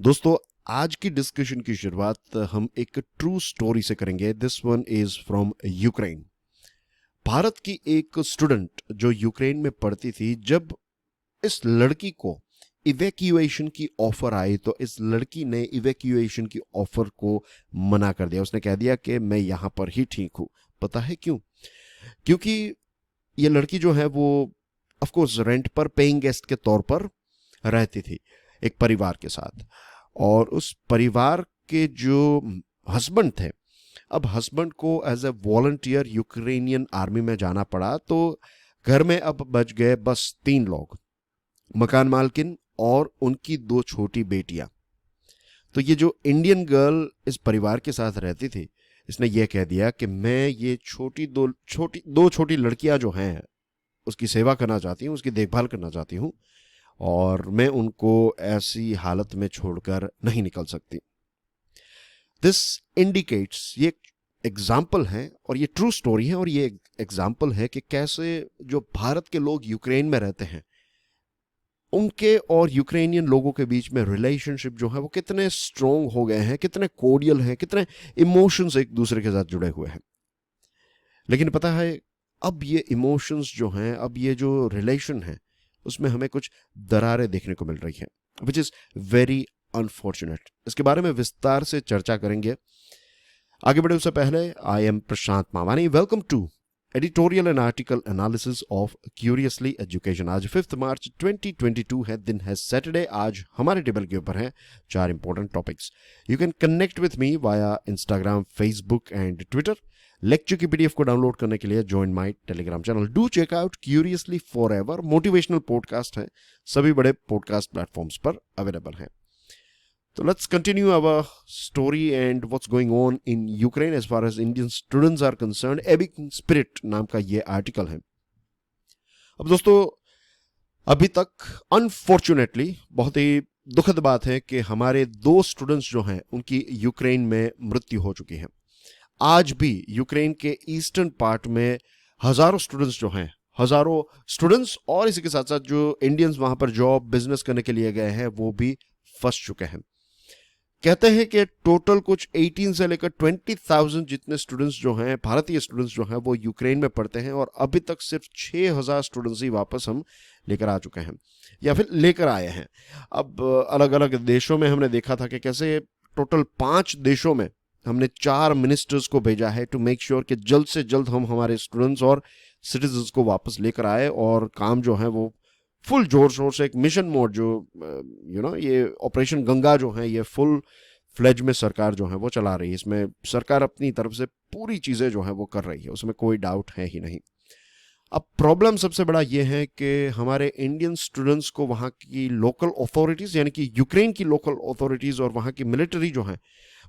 दोस्तों, आज की डिस्कशन की शुरुआत हम एक ट्रू स्टोरी से करेंगे। This one is from Ukraine. Bharat की एक स्टूडेंट जो यूक्रेन में पढ़ती थी, जब इस लड़की को इवैक्यूएशन की ऑफर आई तो इस लड़की ने इवैक्यूएशन की ऑफर को मना कर दिया। उसने कह दिया कि मैं यहां पर ही ठीक हूं। पता है क्यों? क्योंकि ये लड़की जो है वो ऑफ कोर्स रेंट पर पेइंग गेस्ट के तौर पर रहती थी एक परिवार के साथ, और उस परिवार के जो हस्बैंड थे, अब हस्बैंड को as a volunteer Ukrainian army में जाना पड़ा। तो घर में अब बच गए बस 3 लोग, मकान मालकिन और उनकी 2 छोटी बेटियां। तो ये जो इंडियन गर्ल इस परिवार के साथ रहती थी, इसने ये कह दिया कि मैं ये दो छोटी लड़कियां जो हैं उसकी सेवा करना चाहती हूँ, उसकी देखभाल करना चाहती हूँ, और मैं उनको ऐसी हालत में छोड़कर नहीं निकल सकती। दिस इंडिकेट्स, ये एग्जाम्पल है और ये ट्रू स्टोरी है, और ये एग्जाम्पल है कि कैसे जो भारत के लोग यूक्रेन में रहते हैं उनके और यूक्रेनियन लोगों के बीच में रिलेशनशिप जो है वो कितने स्ट्रोंग हो गए हैं, कितने कोडियल हैं, कितने इमोशंस एक दूसरे के साथ जुड़े हुए हैं। लेकिन पता है, अब ये इमोशंस जो हैं, अब ये जो रिलेशन है, उसमें हमें कुछ दरारें देखने को मिल रही हैं, विच इज वेरी अनफॉर्चुनेट। इसके बारे में विस्तार से चर्चा करेंगे। आगे बढ़े उससे पहले, I am Prashant Mawani. Welcome to editorial and article analysis of Curiously education. आज 5 मार्च 2022 है, दिन है सैटरडे। आज हमारे टेबल के ऊपर हैं 4 important topics. You can connect with me via Instagram, Facebook and Twitter. Lecture की पीडीएफ को डाउनलोड करने के लिए join my Telegram channel. Do check out Curiously forever. Motivational podcast है, सभी बड़े पॉडकास्ट प्लेटफॉर्म्स पर अवेलेबल हैं। तो let's continue our story and what's going on in Ukraine as far as Indian students are concerned. एबिक spirit नाम का ये आर्टिकल है। अब दोस्तों, अभी तक अनफॉर्चुनेटली बहुत ही दुखद बात है कि हमारे 2 स्टूडेंट्स जो हैं उनकी यूक्रेन में मृत्यु हो चुकी है। आज भी यूक्रेन के ईस्टर्न पार्ट में हजारों स्टूडेंट्स जो हैं, हजारों स्टूडेंट्स और इसी के साथ साथ जो इंडियंस वहां पर जॉब बिजनेस करने के लिए गए हैं वो भी फंस चुके हैं। कहते हैं कि टोटल कुछ 18 से लेकर 20,000 जितने स्टूडेंट्स जो हैं, भारतीय स्टूडेंट्स जो हैं, वो यूक्रेन में पढ़ते हैं, और अभी तक सिर्फ 6,000 स्टूडेंट्स ही वापस हम लेकर आ चुके हैं या फिर लेकर आए हैं। अब अलग अलग देशों में हमने देखा था कि कैसे टोटल 5 देशों में हमने 4 मिनिस्टर्स को भेजा है टू मेक श्योर कि जल्द से जल्द हम हमारे स्टूडेंट्स और सिटीजन्स को वापस लेकर आए, और काम जो है वो फुल जोर शोर से, एक मिशन मोड जो ये ऑपरेशन गंगा जो है, ये फुल फ्लेज में सरकार जो है वो चला रही है। इसमें सरकार अपनी तरफ से पूरी चीजें जो है वो कर रही है, उसमें कोई डाउट है ही नहीं। अब प्रॉब्लम सबसे बड़ा ये है कि हमारे इंडियन स्टूडेंट्स को वहाँ की लोकल अथॉरिटीज, यानी कि यूक्रेन की लोकल अथॉरिटीज और वहाँ की मिलिट्री जो है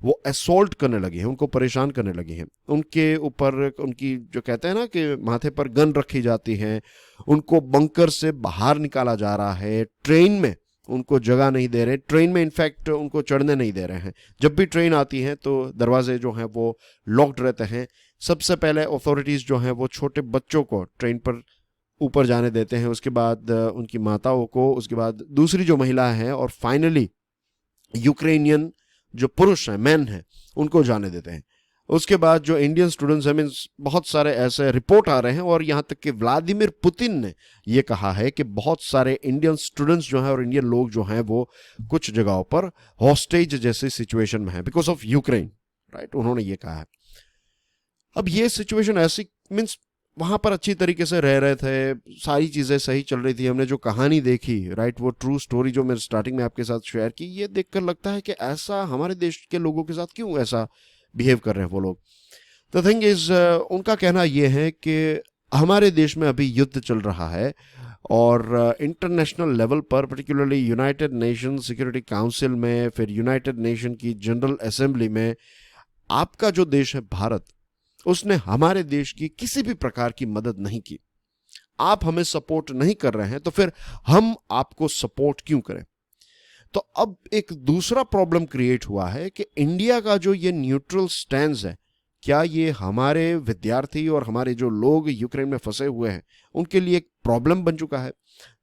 वो असॉल्ट करने लगी है, उनको परेशान करने लगी है। उनके ऊपर उनकी जो कहते हैं ना कि माथे पर गन रखी जाती है, उनको बंकर से बाहर निकाला जा रहा है, ट्रेन में उनको जगह नहीं दे रहे, ट्रेन में इनफैक्ट उनको चढ़ने नहीं दे रहे हैं। जब भी ट्रेन आती है तो दरवाजे जो हैं वो लॉक्ड रहते हैं। सबसे पहले अथॉरिटीज जो हैं वो छोटे बच्चों को ट्रेन पर ऊपर जाने देते हैं, उसके बाद उनकी माताओं को, उसके बाद दूसरी जो महिला है, और फाइनली यूक्रेनियन जो पुरुष हैं, मैन हैं, उनको जाने देते हैं। उसके बाद जो इंडियन स्टूडेंट्स हैं, मीन्स बहुत सारे ऐसे रिपोर्ट आ रहे हैं, और यहाँ तक कि व्लादिमीर पुतिन ने ये कहा है कि बहुत सारे इंडियन स्टूडेंट्स जो हैं और इंडियन लोग जो हैं वो कुछ जगहों पर हॉस्टेज जैसी सिचुएशन में है बिकॉज ऑफ यूक्रेन, राइट? उन्होंने ये कहा है। अब ये सिचुएशन ऐसी, मीन्स वहां पर अच्छी तरीके से रह रहे थे, सारी चीजें सही चल रही थी, हमने जो कहानी देखी, राइट, वो ट्रू स्टोरी जो मैंने स्टार्टिंग में आपके साथ शेयर की, ये देखकर लगता है कि ऐसा हमारे देश के लोगों के साथ क्यों ऐसा बिहेव कर रहे हैं वो लोग। द थिंग इज, उनका कहना ये है कि हमारे देश में अभी युद्ध चल रहा है, और इंटरनेशनल लेवल पर, particularly United nation security council में, फिर यूनाइटेड नेशन की जनरल असेंबली में, आपका जो देश है भारत, उसने हमारे देश की किसी भी प्रकार की मदद नहीं की। आप हमें सपोर्ट नहीं कर रहे हैं तो फिर हम आपको सपोर्ट क्यों करें? तो अब एक दूसरा प्रॉब्लम क्रिएट हुआ है कि इंडिया का जो ये न्यूट्रल स्टैंड है, क्या ये हमारे विद्यार्थी और हमारे जो लोग यूक्रेन में फंसे हुए हैं उनके लिए एक प्रॉब्लम बन चुका है?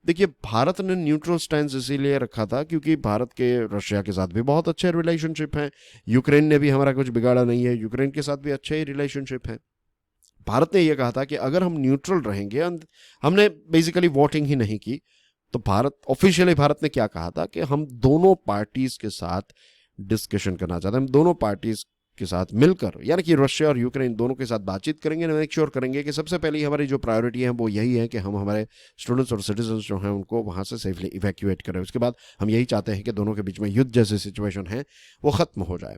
देखिए, भारत ने न्यूट्रल स्टैंड इसीलिए रखा था क्योंकि भारत के रशिया के साथ भी बहुत अच्छे रिलेशनशिप हैं, यूक्रेन ने भी हमारा कुछ बिगाड़ा नहीं है, यूक्रेन के साथ भी अच्छे ही रिलेशनशिप हैं। भारत ने यह कहा था कि अगर हम न्यूट्रल रहेंगे, हमने बेसिकली वोटिंग ही नहीं की, तो ऑफिशियली भारत ने क्या कहा था कि हम दोनों पार्टीज के साथ डिस्कशन करना चाहते हैं, हम दोनों पार्टीज के साथ मिलकर, यानी कि रशिया और यूक्रेन दोनों के साथ बातचीत करेंगे, मेक श्योर करेंगे कि सबसे पहले हमारी जो प्रायोरिटी है वो यही है कि हम हमारे स्टूडेंट्स और सिटीजन्स जो हैं उनको वहाँ से सेफली इवैक्यूएट करें। उसके बाद हम यही चाहते हैं कि दोनों के बीच में युद्ध जैसी सिचुएशन है वो ख़त्म हो जाए।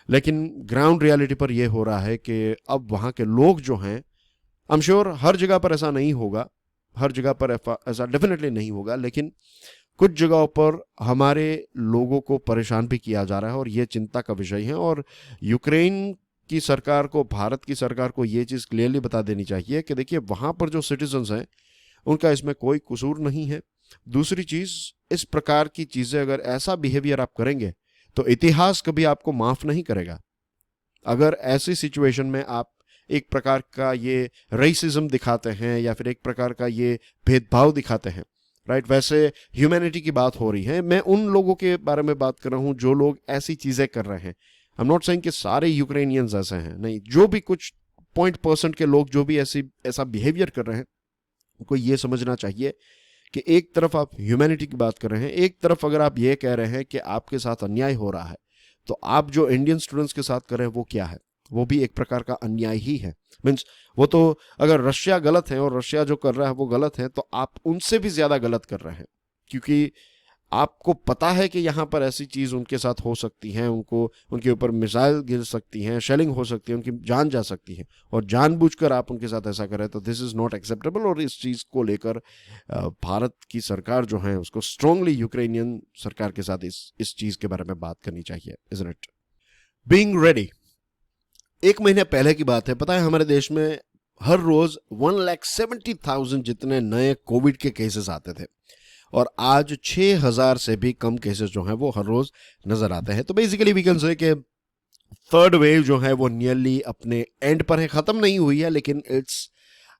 लेकिन ग्राउंड रियलिटी पर यह हो रहा है कि अब वहाँ के लोग जो हैं, आई एम श्योर हर जगह पर ऐसा नहीं होगा, हर जगह पर ऐसा डेफिनेटली नहीं होगा, लेकिन कुछ जगहों पर हमारे लोगों को परेशान भी किया जा रहा है और ये चिंता का विषय है। और यूक्रेन की सरकार को, भारत की सरकार को ये चीज़ क्लियरली बता देनी चाहिए कि देखिए वहाँ पर जो सिटीजन्स हैं उनका इसमें कोई कसूर नहीं है। दूसरी चीज़, इस प्रकार की चीज़ें अगर ऐसा बिहेवियर आप करेंगे तो इतिहास कभी आपको माफ़ नहीं करेगा। अगर ऐसी सिचुएशन में आप एक प्रकार का ये रेसिज्म दिखाते हैं या फिर एक प्रकार का ये भेदभाव दिखाते हैं, राइट, वैसे ह्यूमैनिटी की बात हो रही है, मैं उन लोगों के बारे में बात कर रहा हूं जो लोग ऐसी चीजें कर रहे हैं। आई एम नॉट सेइंग कि सारे यूक्रेनियंस ऐसे हैं, नहीं, जो भी कुछ 0% के लोग जो भी ऐसा बिहेवियर कर रहे हैं, उनको ये समझना चाहिए कि एक तरफ आप ह्यूमैनिटी की बात कर रहे हैं, एक तरफ अगर आप ये कह रहे हैं कि आपके साथ अन्याय हो रहा है, तो आप जो इंडियन स्टूडेंट्स के साथ कर रहे हैं वो क्या है? वो भी एक प्रकार का अन्याय ही है। मीन्स वो तो, अगर रशिया गलत है और रशिया जो कर रहा है वो गलत है, तो आप उनसे भी ज्यादा गलत कर रहे हैं, क्योंकि आपको पता है कि यहाँ पर ऐसी चीज उनके साथ हो सकती है, उनके ऊपर मिसाइल गिर सकती हैं, शेलिंग हो सकती है, उनकी जान जा सकती है, और जानबूझकर आप उनके साथ ऐसा करें तो दिस इज नॉट एक्सेप्टेबल। और इस चीज को लेकर भारत की सरकार जो है उसको स्ट्रांगली यूक्रेनियन सरकार के साथ इस चीज के बारे में बात करनी चाहिए, इजंट इट? बीइंग रेडी, 1 महीने पहले की बात है, पता है हमारे देश में हर रोज 1,70,000 जितने नए कोविड के केसेस आते थे, और आज 6,000 से भी कम केसेस जो हैं वो हर रोज नजर आते हैं। तो बेसिकली वी कैन से कि थर्ड वेव जो है वो नियरली अपने एंड पर है, खत्म नहीं हुई है, लेकिन इट्स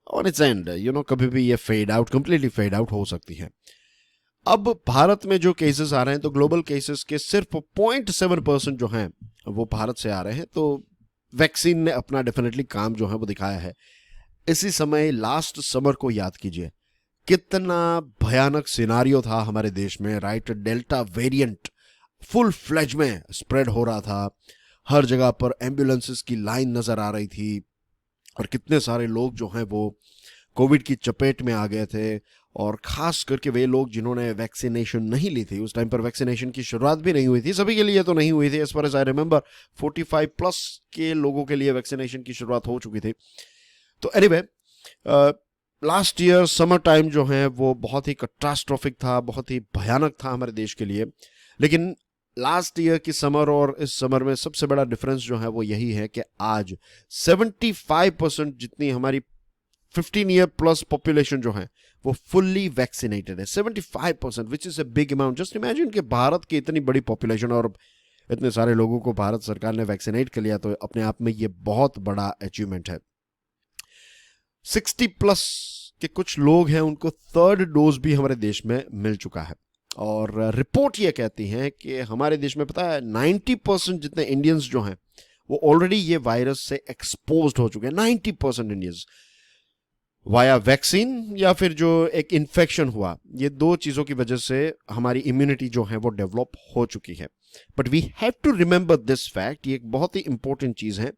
ऑन इट्स एंड, कभी भी ये कंप्लीटली फेड आउट हो सकती है। अब भारत में जो केसेस आ रहे हैं, तो ग्लोबल केसेस के सिर्फ 0.7% जो हैं वो भारत से आ रहे हैं। तो वैक्सीन ने अपना डेफिनेटली काम जो है वो दिखाया है। इसी समय लास्ट समर को याद कीजिए, कितना भयानक सिनारियो था हमारे देश में, right? Delta variant full fledge में स्प्रेड हो रहा था, हर जगह पर एम्बुलेंसेस की लाइन नजर आ रही थी, और कितने सारे लोग जो हैं वो कोविड की चपेट में आ गए थे। और खास करके वे लोग जिन्होंने वैक्सीनेशन नहीं ली थी, उस टाइम पर वैक्सीनेशन की शुरुआत भी नहीं हुई थी, सभी के लिए तो नहीं हुई थी, as far as I remember 45+ के लोगों के लिए वैक्सीनेशन की शुरुआत हो चुकी थी। तो anyway, last year summer time जो है वो बहुत ही कैटास्ट्रोफिक था, बहुत ही भयानक था हमारे देश के लिए। लेकिन लास्ट ईयर की समर और इस समर में सबसे बड़ा डिफरेंस जो है वो यही है कि आज 75% जितनी हमारी 15 ईयर प्लस पॉपुलेशन जो है वो फुल्ली वैक्सीनेटेड है। 75%, which is a big amount. Just imagine कि भारत की इतनी बड़ी पॉपुलेशन और इतने सारे लोगों को भारत सरकार ने वैक्सीनेट कर लिया, तो अपने आप में ये बहुत बड़ा अचीवमेंट है। 60+ के कुछ लोग हैं, उनको थर्ड डोज भी हमारे देश में मिल चुका है, और रिपोर्ट ये कहती है कि हमारे देश में, पता है, 90% जितने इंडियंस जो हैं वो ऑलरेडी ये वायरस से एक्सपोज्ड हो चुके हैं। 90% इंडियंस वाया वैक्सीन या फिर जो एक इन्फेक्शन हुआ, ये दो चीजों की वजह से हमारी इम्यूनिटी जो है वो डेवलप हो चुकी है। But we have to remember this fact, ये एक बहुत ही इंपॉर्टेंट चीज है।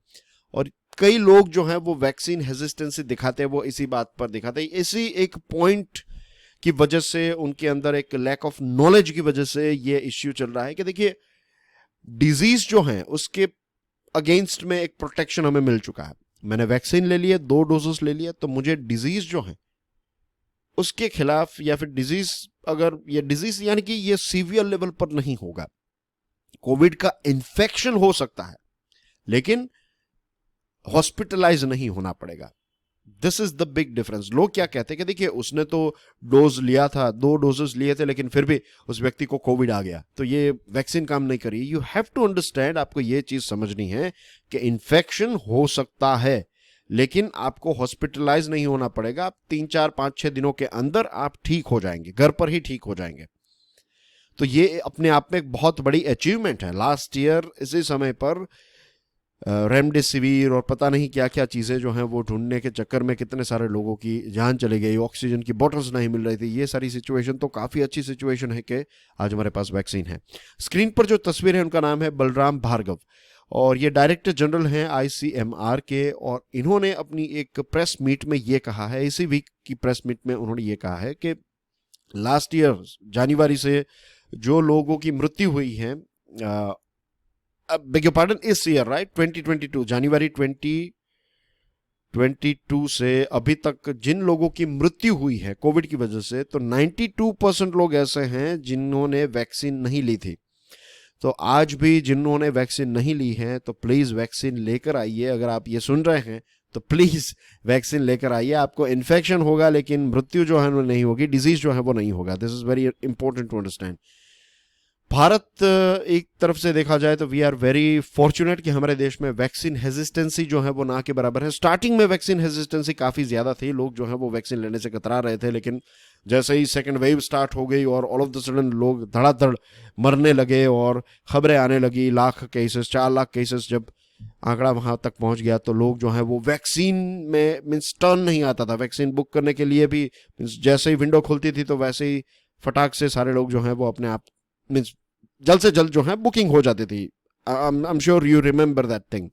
और कई लोग जो हैं वो वैक्सीन हेजिस्टेंसी दिखाते हैं, वो इसी बात पर दिखाते हैं, इसी एक पॉइंट की वजह से, उनके अंदर एक लैक ऑफ नॉलेज की वजह से ये इश्यू चल रहा है कि देखिए, डिजीज जो है उसके अगेंस्ट में एक प्रोटेक्शन हमें मिल चुका है। मैंने वैक्सीन ले लिया, 2 डोजेस ले लिया, तो मुझे डिजीज जो है उसके खिलाफ, या फिर डिजीज, अगर ये डिजीज यानी कि ये सीवियर लेवल पर नहीं होगा, कोविड का इन्फेक्शन हो सकता है लेकिन हॉस्पिटलाइज नहीं होना पड़ेगा। This is the big difference. लोग क्या कहते हैं कि देखिए, उसने तो डोज लिया था, 2 डोजेस लिए थे, लेकिन फिर भी उस व्यक्ति को कोविड आ गया, तो ये वैक्सीन काम नहीं करी। यू हैव टू अंडरस्टैंड, आपको ये चीज समझनी है कि इन्फेक्शन हो सकता है लेकिन आपको हॉस्पिटलाइज नहीं होना पड़ेगा। आप 3-4-5-6 दिनों के अंदर आप ठीक हो जाएंगे, घर पर ही ठीक हो जाएंगे। तो ये अपने आप में एक बहुत बड़ी अचीवमेंट है। लास्ट ईयर इसी समय पर रेमडेसिविर और पता नहीं क्या क्या चीज़ें जो हैं वो ढूंढने के चक्कर में कितने सारे लोगों की जान चली गई, ऑक्सीजन की बॉटल्स नहीं मिल रही थी। ये सारी सिचुएशन तो काफ़ी अच्छी सिचुएशन है कि आज हमारे पास वैक्सीन है। स्क्रीन पर जो तस्वीर है उनका नाम है बलराम भार्गव और ये डायरेक्टर जनरल हैं ICMR के, और इन्होंने अपनी एक प्रेस मीट में ये कहा है, इसी वीक की प्रेस मीट में उन्होंने ये कहा है कि लास्ट ईयर जनवरी से जो लोगों की मृत्यु हुई है, बेग योर पार्डन, इस ईयर राइट 2022 जनवरी 2022 से अभी तक जिन लोगों की मृत्यु हुई है कोविड की वजह से, तो 92% लोग ऐसे हैं जिन्होंने वैक्सीन नहीं ली थी। तो आज भी जिन्होंने वैक्सीन नहीं ली है तो प्लीज वैक्सीन लेकर आइए। अगर आप ये सुन रहे हैं तो प्लीज वैक्सीन लेकर आइए। आपको इन्फेक्शन होगा लेकिन मृत्यु जो है वो नहीं होगी, डिजीज जो है वो नहीं होगा। This is very important to understand. Bharat एक तरफ से देखा जाए तो वी आर वेरी फॉर्चुनेट कि हमारे देश में वैक्सीन हेजिस्टेंसी जो है वो ना के बराबर है। स्टार्टिंग में वैक्सीन हेजिस्टेंसी काफ़ी ज़्यादा थी, लोग जो है वो वैक्सीन लेने से कतरा रहे थे, लेकिन जैसे ही सेकेंड वेव स्टार्ट हो गई और ऑल ऑफ द सडन लोग धड़ाधड़ मरने लगे और खबरें आने लगी, 1 लाख केसेस 4 लाख केसेस, जब आंकड़ा वहां तक पहुंच गया तो लोग जो है वो वैक्सीन में मीन्स टर्न नहीं आता था। वैक्सीन बुक करने के लिए भी जैसे ही विंडो खुलती थी तो वैसे ही फटाक से सारे लोग जो है वो अपने आप मीन्स जल्द से जल्द जो है बुकिंग हो जाती थी। I am sure you remember that thing.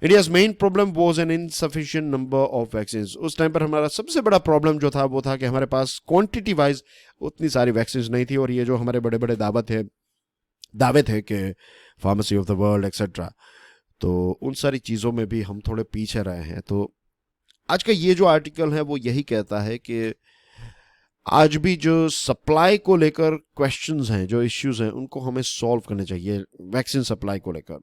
India's main problem was an insufficient number of vaccine. उस टाइम पर हमारा सबसे बड़ा प्रॉब्लम जो था वो था कि हमारे पास क्वांटिटी वाइज उतनी सारी वैक्सीन नहीं थी। और ये जो हमारे बड़े बड़े दावे थे कि pharmacy of the world etcetera, तो उन सारी चीज़ों में भी हम थोड़े पीछे रहे हैं। तो आज का ये जो आर्टिकल है वो यही कहता है कि आज भी जो सप्लाई को लेकर क्वेश्चंस हैं, जो इश्यूज हैं, उनको हमें सॉल्व करने चाहिए वैक्सीन सप्लाई को लेकर।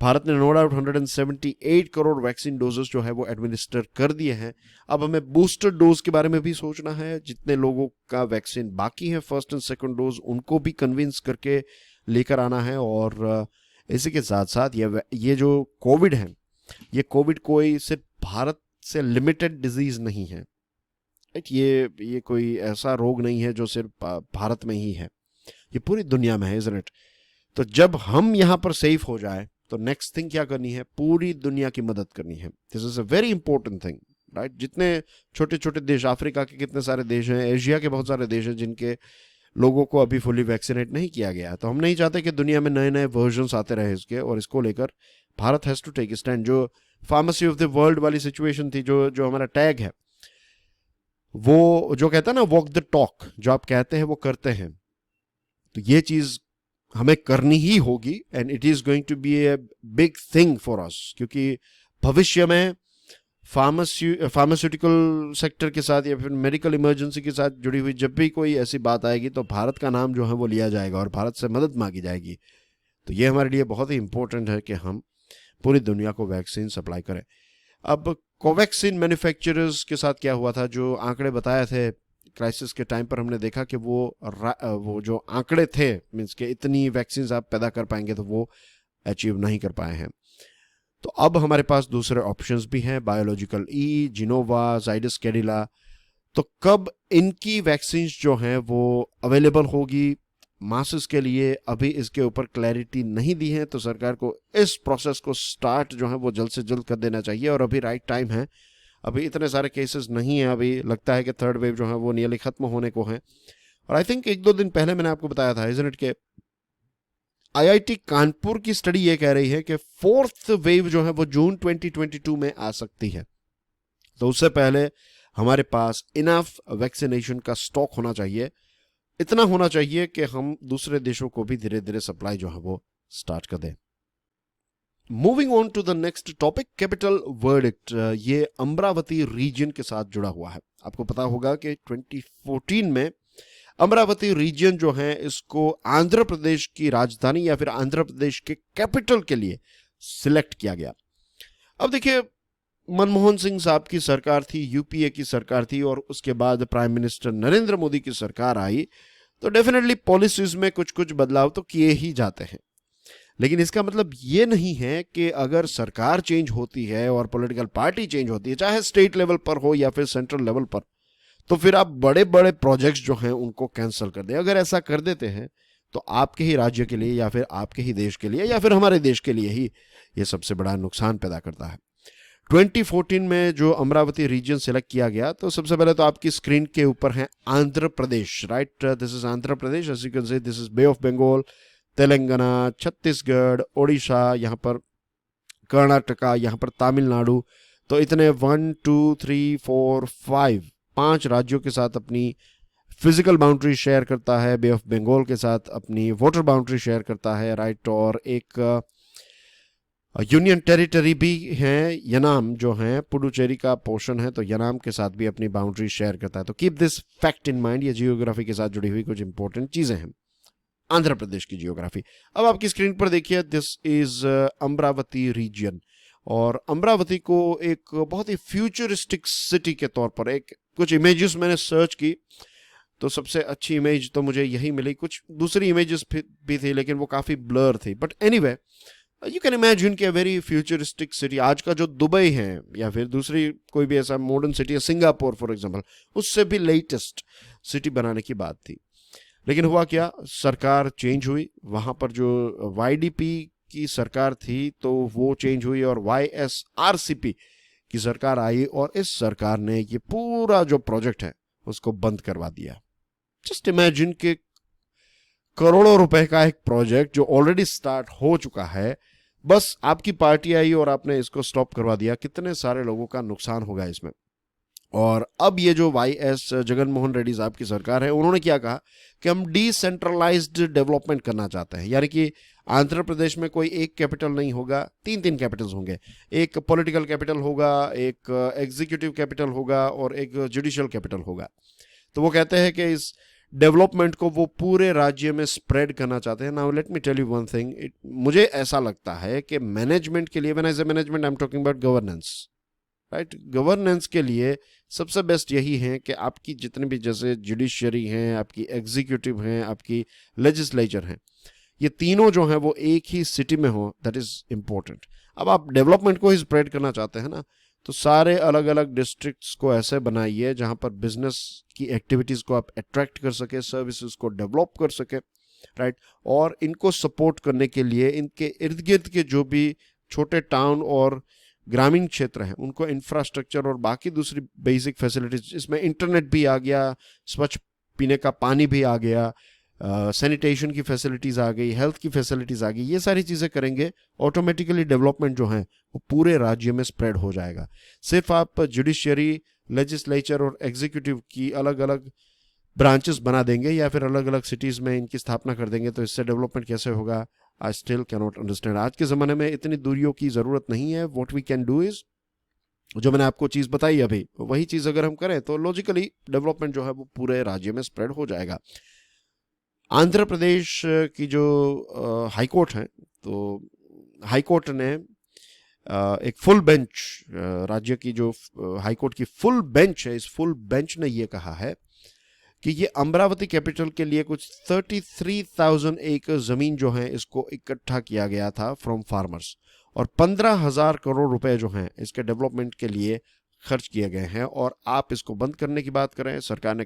भारत ने no doubt 178 crore vaccine doses जो है वो एडमिनिस्टर कर दिए हैं। अब हमें बूस्टर डोज के बारे में भी सोचना है। जितने लोगों का वैक्सीन बाकी है फर्स्ट एंड सेकंड डोज, उनको भी कन्विंस करके लेकर आना है। और इसी के साथ साथ ये जो कोविड है, ये कोविड कोई सिर्फ भारत से लिमिटेड डिजीज नहीं है। ये कोई ऐसा रोग नहीं है जो सिर्फ भारत में ही है, ये पूरी दुनिया में है, isn't it? तो जब हम यहाँ पर सेफ हो जाए तो नेक्स्ट थिंग क्या करनी है, पूरी दुनिया की मदद करनी है। This is a very important thing, right? जितने छोटे छोटे देश, अफ्रीका के कितने सारे देश हैं, एशिया के बहुत सारे देश हैं जिनके लोगों को अभी फुली वैक्सीनेट नहीं किया गया। तो हम नहीं चाहते कि दुनिया में नए नए वर्जन्स आते रहे इसके, और इसको लेकर Bharat has to take stand. जो फार्मेसी ऑफ द वर्ल्ड वाली सिचुएशन थी, जो हमारा टैग है, वो जो कहता है ना वॉक द टॉक, जो आप कहते हैं वो करते हैं, तो ये चीज हमें करनी ही होगी। And it is going to be a big thing for us, क्योंकि भविष्य में फार्मास्यूटिकल सेक्टर के साथ या फिर मेडिकल इमरजेंसी के साथ जुड़ी हुई जब भी कोई ऐसी बात आएगी तो भारत का नाम जो है वो लिया जाएगा और भारत से मदद मांगी जाएगी। तो ये हमारे लिए बहुत ही इंपॉर्टेंट है कि हम पूरी दुनिया को वैक्सीन सप्लाई करें। अब कोवैक्सीन मैन्युफैक्चरर्स के साथ क्या हुआ था, जो आंकड़े बताए थे क्राइसिस के टाइम पर, हमने देखा कि वो जो आंकड़े थे, मीन्स के इतनी वैक्सीन आप पैदा कर पाएंगे, तो वो अचीव नहीं कर पाए हैं। तो अब हमारे पास दूसरे ऑप्शंस भी हैं, बायोलॉजिकल ई, जिनोवा, जाइडस कैडिला। तो कब इनकी वैक्सीन जो हैं वो अवेलेबल होगी मासेस के लिए, अभी इसके ऊपर क्लैरिटी नहीं दी है। तो सरकार को इस प्रोसेस को स्टार्ट जो है वो जल्द से जल्द कर देना चाहिए, और अभी राइट टाइम है। अभी इतने सारे केसेस नहीं है, अभी लगता है कि थर्ड वेव जो है वो नियरली खत्म होने को है। और आई थिंक 1-2 दिन पहले मैंने आपको बताया था, इजंट इट, के IIT कानपुर की स्टडी ये कह रही है कि फोर्थ वेव जो है वो जून 2022 में आ सकती है। तो उससे पहले हमारे पास इनफ वैक्सीनेशन का स्टॉक होना चाहिए, इतना होना चाहिए कि हम दूसरे देशों को भी धीरे धीरे सप्लाई जो है वो स्टार्ट कर दें। Moving on to the next topic, capital verdict. ये अमरावती रीजन के साथ जुड़ा हुआ है। आपको पता होगा कि 2014 में अमरावती रीजन जो है इसको आंध्र प्रदेश की राजधानी या फिर आंध्र प्रदेश के कैपिटल के लिए सिलेक्ट किया गया। अब देखिए, मनमोहन सिंह साहब की सरकार थी, UPA की सरकार थी, और उसके बाद प्राइम मिनिस्टर नरेंद्र मोदी की सरकार आई, तो डेफिनेटली पॉलिसीज में कुछ कुछ बदलाव तो किए ही जाते हैं। लेकिन इसका मतलब ये नहीं है कि अगर सरकार चेंज होती है और पॉलिटिकल पार्टी चेंज होती है, चाहे स्टेट लेवल पर हो या फिर सेंट्रल लेवल पर, तो फिर आप बड़े बड़े प्रोजेक्ट्स जो हैं उनको कैंसिल कर दें। अगर ऐसा कर देते हैं तो आपके ही राज्य के लिए या फिर आपके ही देश के लिए या फिर हमारे देश के लिए ही ये सबसे बड़ा नुकसान पैदा करता है। 2014 में जो अमरावती रीजन सेलेक्ट किया गया, तो सबसे पहले तो आपकी स्क्रीन के ऊपर है Andhra Pradesh, right? This is Andhra Pradesh, as you can see this is Bay of Bengal, Telangana, Chhattisgarh, Odisha, यहाँ पर कर्नाटका, यहाँ पर तमिलनाडु। तो इतने 1 2 3 4 5 राज्यों के साथ अपनी फिजिकल बाउंड्री शेयर करता है, बे ऑफ बंगाल के साथ अपनी वाटर बाउंड्री शेयर करता है, राइट? और एक यूनियन टेरिटरी भी है, यनाम जो है, पुडुचेरी का पोर्शन है, तो यनाम के साथ भी अपनी बाउंड्री शेयर करता है। तो keep this fact in mind, ये जियोग्राफी के साथ जुड़ी हुई कुछ इंपॉर्टेंट चीजें हैं, आंध्र प्रदेश की जियोग्राफी। अब आपकी स्क्रीन पर देखिए, दिस इज अमरावती रीजन, और अमरावती को एक बहुत ही फ्यूचरिस्टिक सिटी के तौर पर एक कुछ इमेजेस मैंने सर्च की, तो सबसे अच्छी इमेज तो मुझे यही मिली। कुछ दूसरी इमेजेस भी थी लेकिन वो काफी ब्लर थी, but anyway you can imagine कि वेरी फ्यूचरिस्टिक सिटी, आज का जो दुबई है या फिर दूसरी कोई भी ऐसा मॉडर्न सिटी है, सिंगापुर फॉर एग्जांपल, उससे भी लेटेस्ट सिटी बनाने की बात थी। लेकिन हुआ क्या, सरकार चेंज हुई, वहां पर जो वाईडीपी की सरकार थी तो वो चेंज हुई और वाईएसआरसीपी की सरकार आई, और इस सरकार ने ये पूरा जो प्रोजेक्ट है उसको बंद करवा दिया। जस्ट इमेजिन कि करोड़ों रुपए का एक प्रोजेक्ट जो ऑलरेडी स्टार्ट हो चुका है, बस आपकी पार्टी आई और आपने इसको स्टॉप करवा दिया, कितने सारे लोगों का नुकसान होगा इसमें। और अब ये जो वाईएस जगनमोहन रेड्डी साहब की सरकार है, उन्होंने क्या कहा कि हम डिसेंट्रलाइज्ड डेवलपमेंट करना चाहते हैं, यानी कि आंध्र प्रदेश में कोई एक कैपिटल नहीं होगा, तीन कैपिटल्स होंगे, एक पॉलिटिकल कैपिटल होगा, एक एग्जीक्यूटिव कैपिटल होगा और एक जुडिशियल कैपिटल होगा। तो वो कहते हैं कि इस डेवलपमेंट को वो पूरे राज्य में स्प्रेड करना चाहते हैं। Now let me tell you one thing, मुझे ऐसा लगता है कि मैनेजमेंट के लिए, व्हेन आई से management I am talking about governance, right? Governance के लिए सबसे बेस्ट यही है कि आपकी जितने भी जैसे जुडिशरी हैं, आपकी एग्जीक्यूटिव हैं, आपकी लेजिस्लेचर हैं, ये तीनों जो हैं वो एक ही सिटी में हो, दैट इज इंपॉर्टेंट। अब आप डेवलपमेंट को ही स्प्रेड करना चाहते हैं ना, तो सारे अलग अलग डिस्ट्रिक्ट्स को ऐसे बनाइए जहां पर बिजनेस की एक्टिविटीज को आप अट्रैक्ट कर सके, सर्विसेज को डेवलप कर सके, राइट? और इनको सपोर्ट करने के लिए इनके इर्द गिर्द के जो भी छोटे टाउन और ग्रामीण क्षेत्र हैं उनको इंफ्रास्ट्रक्चर और बाकी दूसरी बेसिक फैसिलिटीज, इसमें इंटरनेट भी आ गया, स्वच्छ पीने का पानी भी आ गया, सैनिटेशन की फैसिलिटीज आ गई, हेल्थ की फैसिलिटीज आ गई, ये सारी चीजें करेंगे, ऑटोमेटिकली डेवलपमेंट जो है वो पूरे राज्य में स्प्रेड हो जाएगा। सिर्फ आप जुडिशियरी, लेजिस्लेचर और एग्जीक्यूटिव की अलग अलग ब्रांचेस बना देंगे या फिर अलग अलग सिटीज में इनकी स्थापना कर देंगे तो इससे डेवलपमेंट कैसे होगा? I still can not understand. आज के ज़माने में इतनी दूरियों की ज़रूरत नहीं है। What we can do is, जो मैंने आपको चीज़ बताई अभी, वही चीज़ अगर हम करें तो लॉजिकली डेवलपमेंट जो है वो पूरे राज्य में स्प्रेड हो जाएगा। आंध्र प्रदेश की जो हाई कोर्ट है, तो हाई कोर्ट ने एक फुल बेंच, राज्य की जो हाई कोर्ट की फुल बेंच है, इस फुल बेंच ने ये कहा है कि ये अमरावती कैपिटल के लिए कुछ 33,000 एकड़ जमीन जो है इसको इकट्ठा किया गया था फ्रॉम फार्मर्स, और 15,000 करोड़ रुपए जो हैं इसके डेवलपमेंट के लिए खर्च किए गए हैं, और आप इसको बंद करने की बात करें, सरकार ने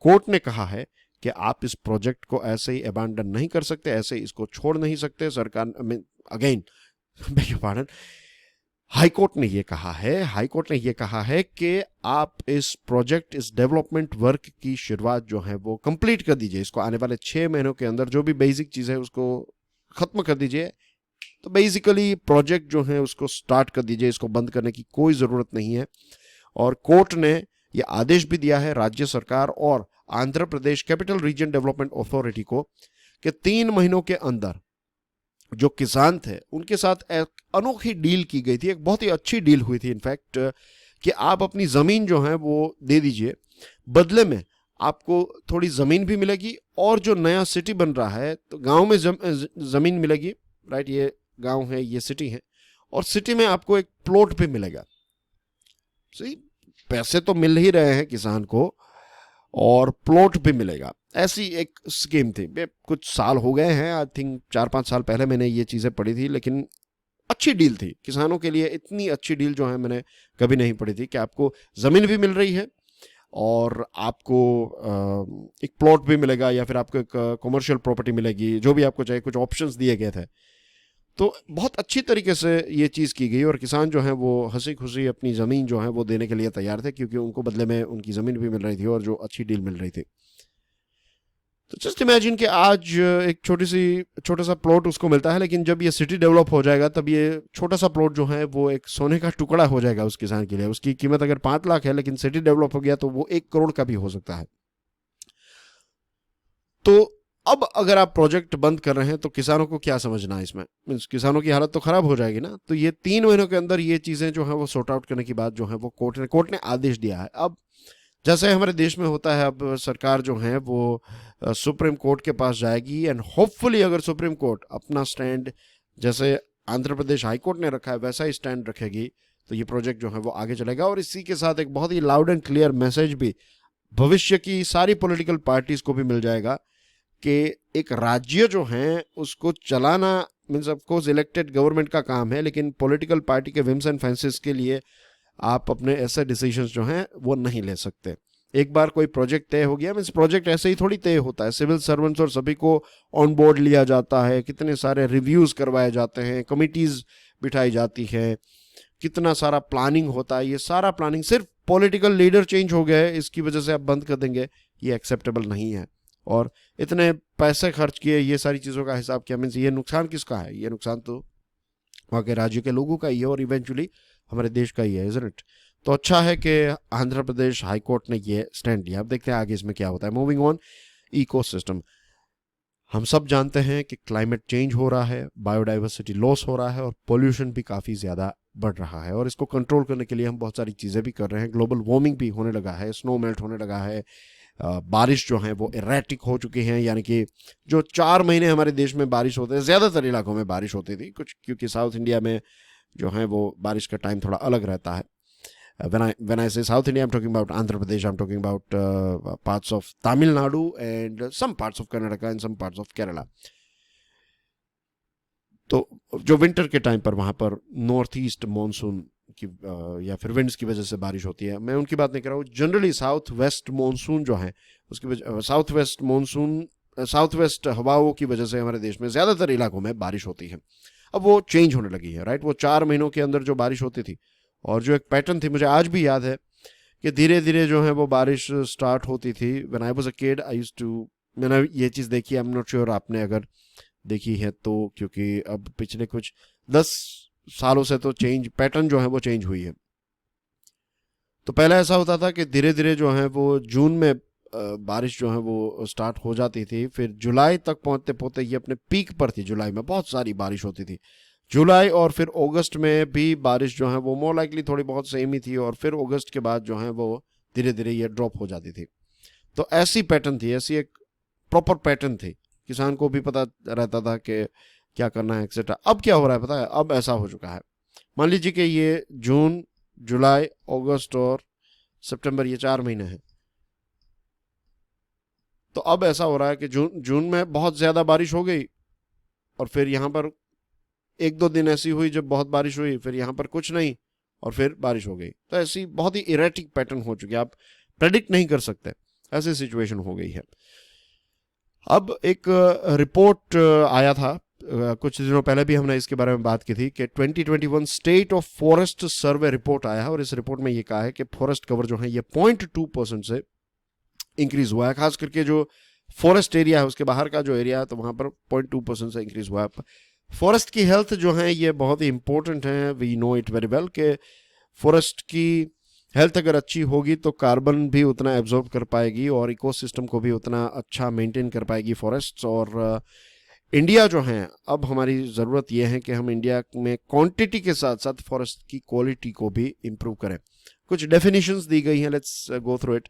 कोर्ट ने कहा है कि आप इस प्रोजेक्ट को ऐसे ही अबैंडन नहीं कर सकते, ऐसे ही इसको छोड़ नहीं सकते। सरकार अगेन हाई कोर्ट ने ये कहा है कि आप इस प्रोजेक्ट, इस डेवलपमेंट वर्क की शुरुआत जो है वो कंप्लीट कर दीजिए, इसको आने वाले 6 महीनों के अंदर जो भी बेसिक चीज़ है उसको खत्म कर दीजिए। तो बेसिकली प्रोजेक्ट जो है उसको स्टार्ट कर दीजिए, इसको बंद करने की कोई ज़रूरत नहीं है। और कोर्ट ने ये आदेश भी दिया है राज्य सरकार और Andhra Pradesh capital region development authority को कि 3 महीनों के अंदर जो किसान थे उनके साथ एक अनोखी डील की गई थी, एक बहुत ही अच्छी डील हुई थी इनफैक्ट, कि आप अपनी ज़मीन जो है वो दे दीजिए, बदले में आपको थोड़ी ज़मीन भी मिलेगी, और जो नया सिटी बन रहा है तो गांव में ज़मीन मिलेगी, राइट? ये गांव है, ये सिटी है, और सिटी में आपको एक प्लॉट भी मिलेगा। सही, पैसे तो मिल ही रहे हैं किसान को और प्लॉट भी मिलेगा। ऐसी एक स्कीम थी। कुछ साल हो गए हैं, आई थिंक 4-5 साल पहले मैंने ये चीज़ें पढ़ी थी, लेकिन अच्छी डील थी किसानों के लिए। इतनी अच्छी डील जो है मैंने कभी नहीं पढ़ी थी कि आपको ज़मीन भी मिल रही है और आपको एक प्लॉट भी मिलेगा या फिर आपको एक कमर्शियल प्रॉपर्टी मिलेगी, जो भी आपको चाहिए, कुछ ऑप्शंस दिए गए थे। तो बहुत अच्छी तरीके से ये चीज़ की गई और किसान जो हैं वो हंसी खुशी अपनी ज़मीन जो है वो देने के लिए तैयार थे, क्योंकि उनको बदले में उनकी ज़मीन भी मिल रही थी और जो अच्छी डील मिल रही थी। तो जस्ट इमेजिन कि आज एक छोटा सा प्लॉट उसको मिलता है, लेकिन जब ये सिटी डेवलप हो जाएगा तब ये छोटा सा प्लॉट जो है वो एक सोने का टुकड़ा हो जाएगा उस किसान के लिए। उसकी कीमत अगर 5 लाख है, लेकिन सिटी डेवलप हो गया तो वो 1 करोड़ का भी हो सकता है। तो अब अगर आप प्रोजेक्ट बंद कर रहे हैं तो किसानों को क्या समझना है इसमें? मीन्स किसानों की हालत तो खराब हो जाएगी ना। तो ये 3 महीनों के अंदर ये चीज़ें जो है वो सॉर्ट आउट करने की बात जो है वो कोर्ट ने आदेश दिया है। अब जैसे हमारे देश में होता है, अब सरकार जो है वो सुप्रीम कोर्ट के पास जाएगी एंड होपफुली अगर सुप्रीम कोर्ट अपना स्टैंड जैसे आंध्र प्रदेश हाई कोर्ट ने रखा है वैसा ही स्टैंड रखेगी तो ये प्रोजेक्ट जो है वो आगे चलेगा। और इसी के साथ एक बहुत ही लाउड एंड क्लियर मैसेज भी भविष्य की सारी पॉलिटिकल पार्टीज को भी मिल जाएगा कि एक राज्य जो है उसको चलाना मीन्स ऑफकोर्स इलेक्टेड गवर्नमेंट का काम है, लेकिन पॉलिटिकल पार्टी के विम्स एंड फैंसीज के लिए आप अपने ऐसे डिसीजंस जो हैं वो नहीं ले सकते। एक बार कोई प्रोजेक्ट तय हो गया, मीन्स प्रोजेक्ट ऐसे ही थोड़ी तय होता है। सिविल सर्वेंट्स और सभी को ऑन बोर्ड लिया जाता है, कितने सारे रिव्यूज करवाए जाते हैं, कमिटीज बिठाई जाती है, कितना सारा प्लानिंग होता है। ये सारा प्लानिंग सिर्फ पॉलिटिकल लीडर चेंज हो गए इसकी वजह से आप बंद कर देंगे, ये एक्सेप्टेबल नहीं है। और इतने पैसे खर्च किए, ये सारी चीज़ों का हिसाब किया, मीन्स ये नुकसान किसका है? ये नुकसान तो वहाँ के राज्य के लोगों का ही है और इवेंचुअली हमारे देश का ही है, इज़न्ट इट? तो अच्छा है कि आंध्र प्रदेश हाई कोर्ट ने ये स्टैंड लिया। अब देखते हैं आगे इसमें क्या होता है। Moving on, ecosystem. हम सब जानते हैं कि क्लाइमेट चेंज हो रहा है, बायोडाइवर्सिटी लॉस हो रहा है और पोल्यूशन भी काफ़ी ज़्यादा बढ़ रहा है। और इसको कंट्रोल करने के लिए हम बहुत सारी चीज़ें भी कर रहे हैं। ग्लोबल वार्मिंग भी होने लगा है, स्नो मेल्ट होने लगा है, बारिश जो है वो इरेटिक हो चुकी हैं, यानी कि जो 4 महीने हमारे देश में बारिश होते हैं, ज़्यादातर इलाकों में बारिश होती थी कुछ, क्योंकि साउथ इंडिया में जो है वो बारिश का टाइम थोड़ा अलग रहता है। when I say South India, I'm talking about Andhra Pradesh, I'm talking about parts of Tamil Nadu and some parts of Karnataka and some parts of Kerala. तो जो विंटर के टाइम पर वहाँ पर नॉर्थ ईस्ट मानसून की या फिर winds की वजह से बारिश होती है, मैं उनकी बात नहीं कर रहा हूँ। जनरली साउथ वेस्ट मानसून जो है उसकी वजह साउथ वेस्ट हवाओं की वजह से हमारे देश में ज़्यादातर इलाकों में बारिश होती है। अब वो चेंज होने लगी है, राइट? वो 4 महीनों के अंदर जो बारिश होती थी और जो एक पैटर्न थी, मुझे आज भी याद है कि धीरे धीरे जो है वो बारिश स्टार्ट होती थी। When I was a kid I used to, मैंने ये चीज़ देखी, आई एम नॉट श्योर आपने अगर देखी है तो, क्योंकि अब पिछले कुछ 10 सालों से तो चेंज पैटर्न जो है वो चेंज हुई है। तो पहले ऐसा होता था कि धीरे धीरे जो है वो जून में बारिश जो है वो स्टार्ट हो जाती थी, फिर जुलाई तक पहुंचते पहुंचते ये अपने पीक पर थी। जुलाई में बहुत सारी बारिश होती थी, जुलाई और फिर अगस्त में भी बारिश जो है वो मोर लाइकली थोड़ी बहुत सेम ही थी, और फिर अगस्त के बाद जो है वो धीरे धीरे ये ड्रॉप हो जाती थी। तो ऐसी पैटर्न थी, ऐसी एक प्रॉपर पैटर्न थी, किसान को भी पता रहता था कि क्या करना है एक्सेट्रा। अब क्या हो रहा है पता है? अब ऐसा हो चुका है, मान लीजिए कि ये जून, जुलाई, अगस्त और सितंबर, ये 4 महीने हैं। तो अब ऐसा हो रहा है कि जून में बहुत ज़्यादा बारिश हो गई और फिर यहाँ पर 1-2 दिन ऐसी हुई जब बहुत बारिश हुई, फिर यहाँ पर कुछ नहीं और फिर बारिश हो गई। तो ऐसी बहुत ही इरेटिक पैटर्न हो चुकी है, आप प्रेडिक्ट नहीं कर सकते, ऐसी सिचुएशन हो गई है। अब एक रिपोर्ट आया था कुछ दिनों पहले, भी हमने इसके बारे में बात की थी कि 2021 state of forest survey report आया है और इस रिपोर्ट में ये कहा है कि फॉरेस्ट कवर जो है ये 0.2% से इंक्रीज हुआ है। खास करके जो फॉरेस्ट एरिया है उसके बाहर का जो एरिया है तो वहाँ पर 0.2% से इंक्रीज हुआ है। फॉरेस्ट की हेल्थ जो है ये बहुत ही इंपॉर्टेंट है, we know it very well कि फॉरेस्ट की हेल्थ अगर अच्छी होगी तो कार्बन भी उतना एब्जॉर्ब कर पाएगी और इकोसिस्टम को भी उतना अच्छा मेंटेन कर पाएगी फॉरेस्ट्स। और इंडिया जो है, अब हमारी ज़रूरत यह है कि हम इंडिया में क्वांटिटी के साथ साथ फॉरेस्ट की क्वालिटी को भी इम्प्रूव करें। कुछ डेफिनेशंस दी गई हैं, let's go through it.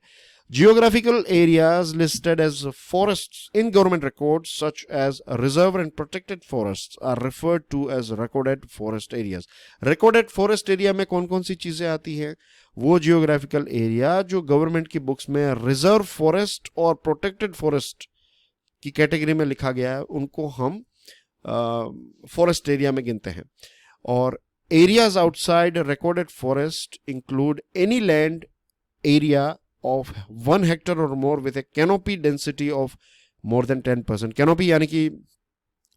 Geographical areas listed as forests in government records, such as reserve and protected forests, are referred to as recorded forest areas. Recorded forest area में कौन कौन सी चीजें आती हैं? वो जियोग्राफिकल एरिया जो गवर्नमेंट की books में रिजर्व फॉरेस्ट और प्रोटेक्टेड फॉरेस्ट की कैटेगरी में लिखा गया है, उनको हम फॉरेस्ट एरिया में गिनते हैं. और areas outside recorded forest include any land area of 1 hectare or more with a canopy density of more than 10%. Canopy यानी कि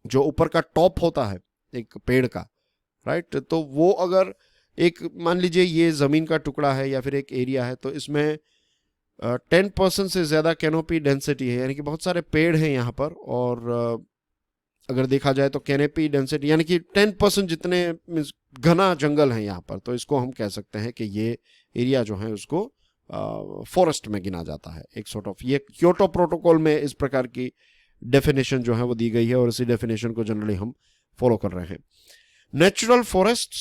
जो ऊपर का टॉप होता है एक पेड़ का, राइट? तो वो अगर एक मान लीजिए ये जमीन का टुकड़ा है या फिर एक एरिया है, तो इसमें 10% से ज्यादा कैनोपी डेंसिटी है, यानी कि बहुत सारे पेड़ हैं यहाँ पर, और अगर देखा जाए तो कैनोपी डेंसिटी यानी कि 10% जितने घना जंगल है यहाँ पर, तो इसको हम कह सकते हैं कि ये एरिया जो है उसको फॉरेस्ट में गिना जाता है. एक सॉर्ट ऑफ ये क्योटो प्रोटोकॉल में इस प्रकार की डेफिनेशन जो है वो दी गई है, और इसी डेफिनेशन को जनरली हम फॉलो कर रहे हैं. Natural forest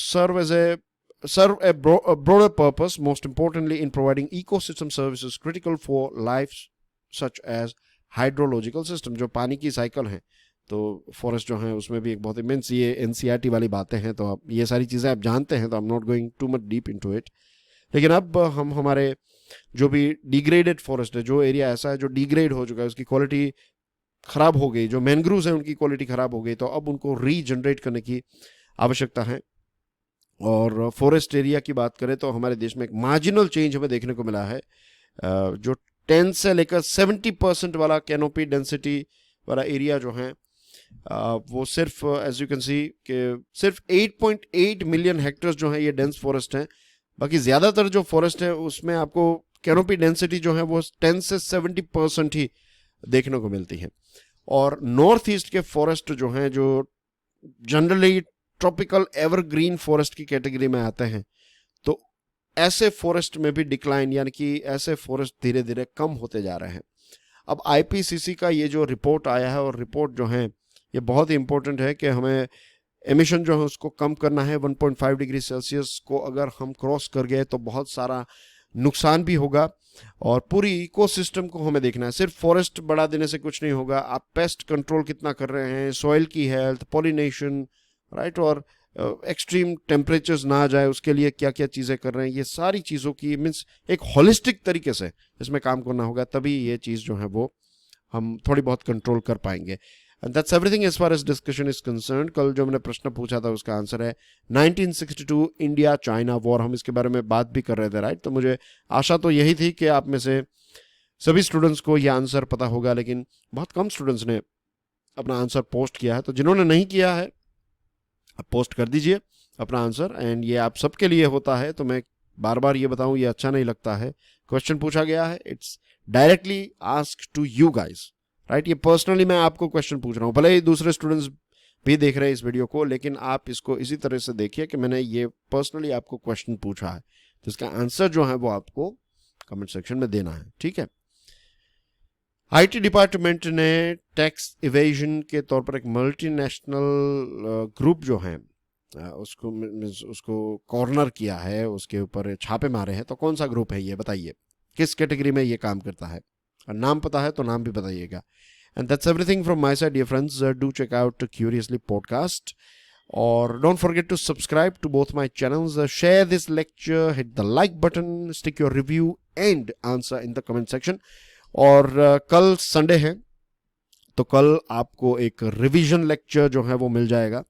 serve a broader purpose, most importantly in providing ecosystem services critical for life such as hydrological system. जो पानी की साइकिल है, तो फॉरेस्ट जो है उसमें भी एक बहुत इमेंस, ये एनसीईआरटी वाली बातें हैं, तो आप ये सारी चीज़ें आप जानते हैं, तो I am not going too much deep into it. लेकिन अब हम हमारे जो भी डिग्रेडेड फॉरेस्ट है, जो एरिया ऐसा है जो डिग्रेड हो चुका है, उसकी क्वालिटी खराब हो गई, जो मैनग्रूव्स हैं उनकी क्वालिटी खराब हो गई, तो अब उनको रीजनरेट करने की आवश्यकता है. और फॉरेस्ट एरिया की बात करें तो हमारे देश में एक मार्जिनल चेंज हमें देखने को मिला है. जो 10 से लेकर 70% वाला कैनोपी डेंसिटी वाला एरिया जो है, वो सिर्फ एज यू कैन सी कि सिर्फ 8.8 मिलियन हेक्टेयर्स जो है ये डेंस फॉरेस्ट हैं. बाकी ज़्यादातर जो फॉरेस्ट है उसमें आपको कैनोपी डेंसिटी जो है वो 10 से 70% ही देखने को मिलती है. और नॉर्थ ईस्ट के फॉरेस्ट जो हैं, जो जनरली ट्रॉपिकल एवरग्रीन फॉरेस्ट की कैटेगरी में आते हैं, तो ऐसे फॉरेस्ट में भी डिक्लाइन, यानी कि ऐसे फॉरेस्ट धीरे धीरे कम होते जा रहे हैं. अब आईपीसीसी का ये जो रिपोर्ट आया है, और रिपोर्ट जो है ये बहुत ही इंपॉर्टेंट है कि हमें एमिशन जो है उसको कम करना है. 1.5 डिग्री सेल्सियस को अगर हम क्रॉस कर गए तो बहुत सारा नुकसान भी होगा, और पूरी इकोसिस्टम को हमें देखना है. सिर्फ फॉरेस्ट बढ़ा देने से कुछ नहीं होगा, आप पेस्ट कंट्रोल कितना कर रहे हैं, सॉइल की हेल्थ, पॉलिनेशन, राइट, और एक्सट्रीम टेम्परेचर्स ना आ जाए उसके लिए क्या क्या चीज़ें कर रहे हैं, ये सारी चीज़ों की मीन्स एक होलिस्टिक तरीके से इसमें काम करना होगा, तभी ये चीज़ जो है वो हम थोड़ी बहुत कंट्रोल कर पाएंगे. And that's everything as far as discussion is concern. कल जो मैंने प्रश्न पूछा था उसका आंसर है 1962 इंडिया चाइना वॉर. हम इसके बारे में बात भी कर रहे थे, राइट? तो मुझे आशा तो यही थी कि आप में से सभी स्टूडेंट्स को यह आंसर पता होगा, लेकिन बहुत कम स्टूडेंट्स ने अपना आंसर पोस्ट किया है. तो जिन्होंने नहीं किया है, आप पोस्ट कर दीजिए अपना आंसर, एंड ये आप सबके लिए होता है. तो मैं बार बार ये बताऊं, ये अच्छा नहीं लगता है. क्वेश्चन पूछा गया है, it's directly asked to you guys, right? ये पर्सनली मैं आपको क्वेश्चन पूछ रहा हूँ, भले ही दूसरे स्टूडेंट्स भी देख रहे हैं इस वीडियो को, लेकिन आप इसको इसी तरह से देखिए कि मैंने ये पर्सनली आपको क्वेश्चन पूछा है, तो इसका आंसर जो है वो आपको कमेंट सेक्शन में देना है, ठीक है? आईटी डिपार्टमेंट ने टैक्स इवेजन के तौर पर एक मल्टीनेशनल ग्रुप जो है उसको कॉर्नर किया है, उसके ऊपर छापे मारे हैं. तो कौन सा ग्रुप है ये बताइए, किस कैटेगरी में ये काम करता है? और नाम पता है तो नाम भी बताइएगा. And that's everything from my side dear friends. Do check out Curiously podcast, और don't forget to subscribe to both my channels. Share this lecture, hit the like button, stick your review and answer in the comment section. और कल Sunday है, तो कल आपको एक revision lecture जो है वो मिल जाएगा.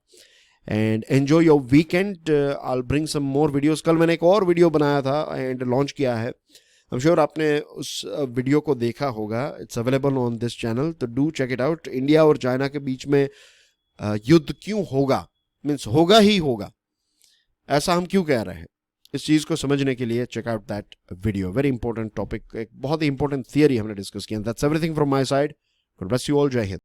And enjoy your weekend. I will bring some more videos. कल मैंने एक और वीडियो बनाया था एंड लॉन्च किया है. आई एम श्योर आपने उस वीडियो को देखा होगा. It's available on this channel, तो do check it out. India और चाइना के बीच में युद्ध क्यों होगा, मीन्स होगा ही होगा, ऐसा हम क्यों कह रहे हैं, इस चीज़ को समझने के लिए check out that video. Very important topic, एक बहुत ही इंपॉर्टेंट थियरी हमने डिस्कस किया. That's everything from my side. God bless you all. जय हिंद.